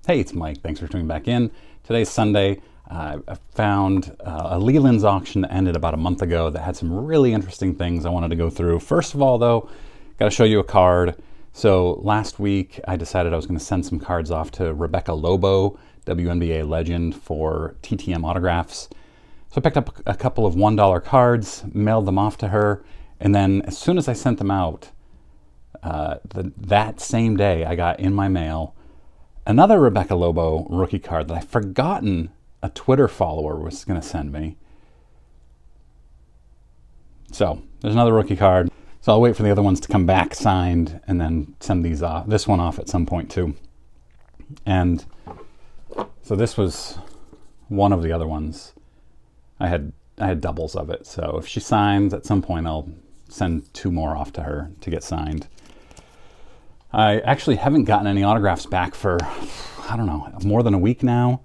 Hey, it's Mike. Thanks for tuning back in. Today's Sunday. I found a Lelands auction that ended about a month ago that had some really interesting things I wanted to go through. First of all, though, got to show you a card. So last week, I decided I was going to send some cards off to Rebecca Lobo, WNBA legend, for TTM autographs. So I picked up a couple of $1 cards, mailed them off to her, and then as soon as I sent them out, that same day, I got in my mail another Rebecca Lobo rookie card that I'd forgotten a Twitter follower was going to send me. So there's another rookie card. So I'll wait for the other ones to come back signed and then send this one off at some point too. And so this was one of the other ones. I had doubles of it. So if she signs at some point, I'll send two more off to her to get signed. I actually haven't gotten any autographs back for, I don't know, more than a week now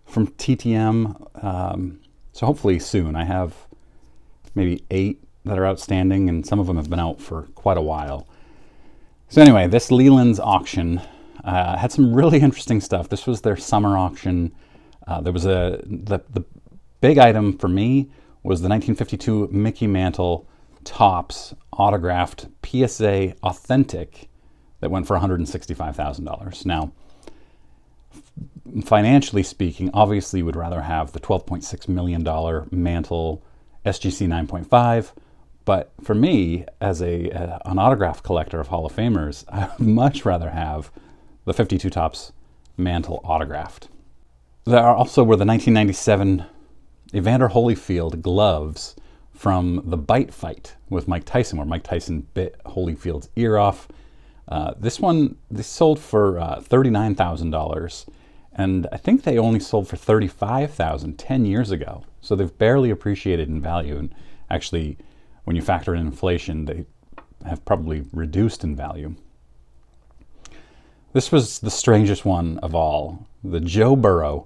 from TTM. So hopefully soon. I have maybe 8 that are outstanding, and some of them have been out for quite a while. So anyway, this Lelands auction had some really interesting stuff. This was their summer auction. There was the big item for me was the 1952 Mickey Mantle Topps autographed PSA Authentic that went for $165,000. Now, financially speaking, obviously you would rather have the $12.6 million Mantle SGC 9.5, but for me, as an autograph collector of Hall of Famers, I would much rather have the 52 Topps Mantle autographed. There also were the 1997 Evander Holyfield gloves from the Bite Fight with Mike Tyson, where Mike Tyson bit Holyfield's ear off. This sold for $39,000, and I think they only sold for $35,000 10 years ago. So they've barely appreciated in value, and actually, when you factor in inflation, they have probably reduced in value. This was the strangest one of all: the Joe Burrow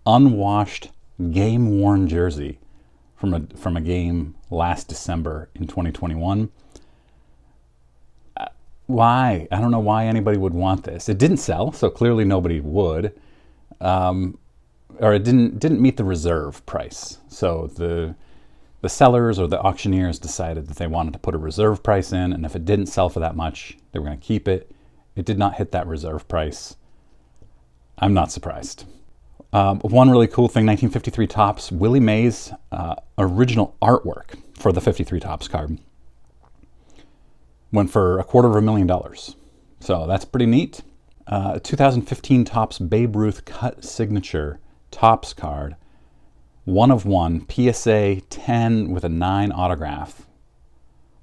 unwashed, game-worn jersey from a game last December in 2021. Why? I don't know why anybody would want this. It didn't sell, so clearly nobody would. Or it didn't meet the reserve price. So the sellers or the auctioneers decided that they wanted to put a reserve price in, and if it didn't sell for that much, they were going to keep it. It did not hit that reserve price. I'm not surprised. One really cool thing, 1953 Topps, Willie Mays' original artwork for the 53 Topps card went for $250,000. So that's pretty neat. 2015 Topps Babe Ruth cut signature Topps card, 1 of 1, PSA 10 with a 9 autograph,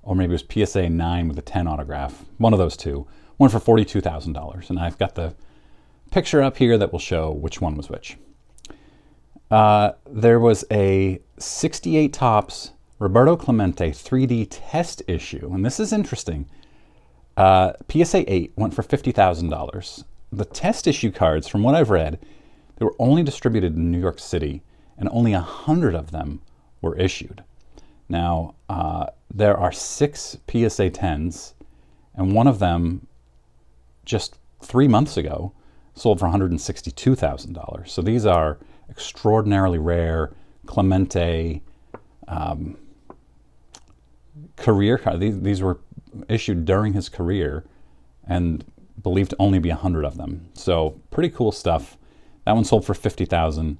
or maybe it was PSA 9 with a 10 autograph, one of those two, went for $42,000. And I've got the picture up here that will show which one was which. There was a 68 Topps Roberto Clemente 3D test issue, and this is interesting. PSA 8 went for $50,000. The test issue cards, from what I've read, they were only distributed in New York City, and only 100 of them were issued. Now, there are 6 PSA 10s, and one of them, just 3 months ago, sold for $162,000. So these are extraordinarily rare Clemente career cards. These were issued during his career and believed to only be 100 of them. So pretty cool stuff. That one sold for $50,000.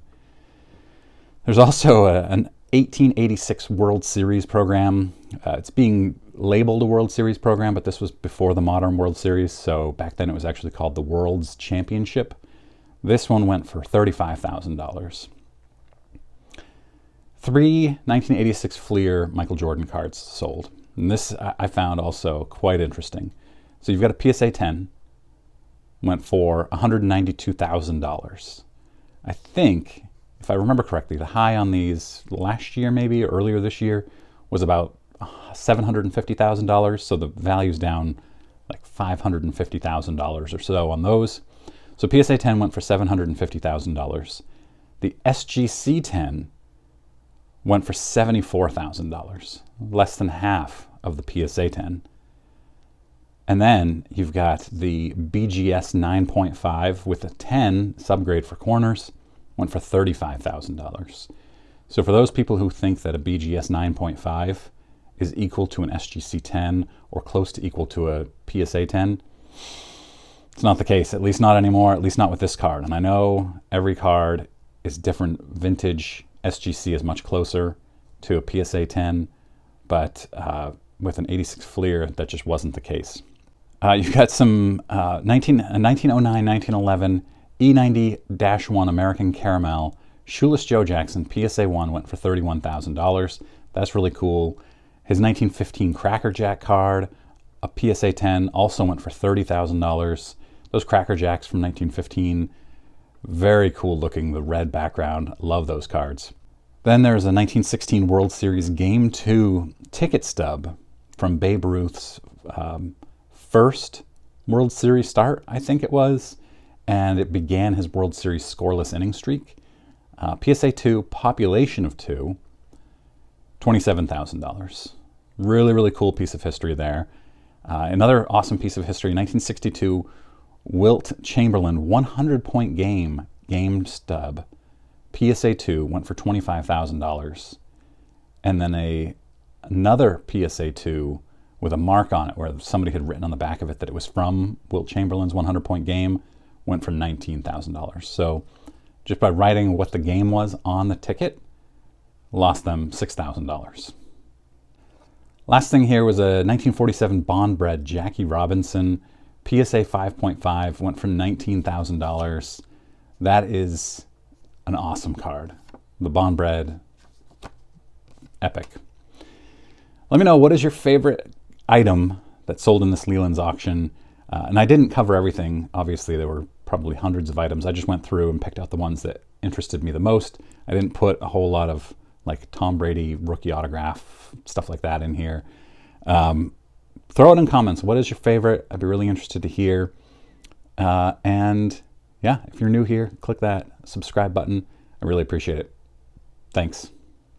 There's also an 1886 World Series program. It's being labeled a World Series program, but this was before the modern World Series. So back then it was actually called the World's Championship. This one went for $35,000. 3 1986 Fleer Michael Jordan cards sold. And this I found also quite interesting. So you've got a PSA 10, went for $192,000. I think, if I remember correctly, the high on these last year maybe, or earlier this year, was about $750,000. So the value's down like $550,000 or so on those. So PSA 10 went for $750,000. The SGC 10 went for $74,000, less than half of the PSA 10. And then you've got the BGS 9.5 with a 10 subgrade for corners, went for $35,000. So for those people who think that a BGS 9.5 is equal to an SGC 10 or close to equal to a PSA 10, it's not the case, at least not anymore, at least not with this card. And I know every card is different vintage. SGC is much closer to a PSA 10, but with an 86 Fleer, that just wasn't the case. You've got some 1909, 1911 E90-1 American Caramel Shoeless Joe Jackson PSA 1 went for $31,000. That's really cool. His 1915 Cracker Jack card, a PSA 10, also went for $30,000. Those Cracker Jacks from 1915, very cool looking, the red background. Love those cards. Then there's a 1916 World Series Game 2 ticket stub from Babe Ruth's first World Series start, I think it was, and it began his World Series scoreless inning streak. PSA 2, population of 2, $27,000. Really, really cool piece of history there. Another awesome piece of history, 1962 Wilt Chamberlain 100-point game stub. PSA 2 went for $25,000. And then another PSA 2 with a mark on it where somebody had written on the back of it that it was from Wilt Chamberlain's 100-point game, went for $19,000. So just by writing what the game was on the ticket, lost them $6,000. Last thing here was a 1947 Bond bred Jackie Robinson PSA 5.5, went for $19,000. That is an awesome card. The Bond bred, epic. Let me know, what is your favorite item that sold in this Lelands auction? And I didn't cover everything. Obviously, there were probably hundreds of items. I just went through and picked out the ones that interested me the most. I didn't put a whole lot of like Tom Brady rookie autograph, stuff like that in here. Throw it in comments. What is your favorite? I'd be really interested to hear. And yeah, if you're new here, click that subscribe button. I really appreciate it. Thanks.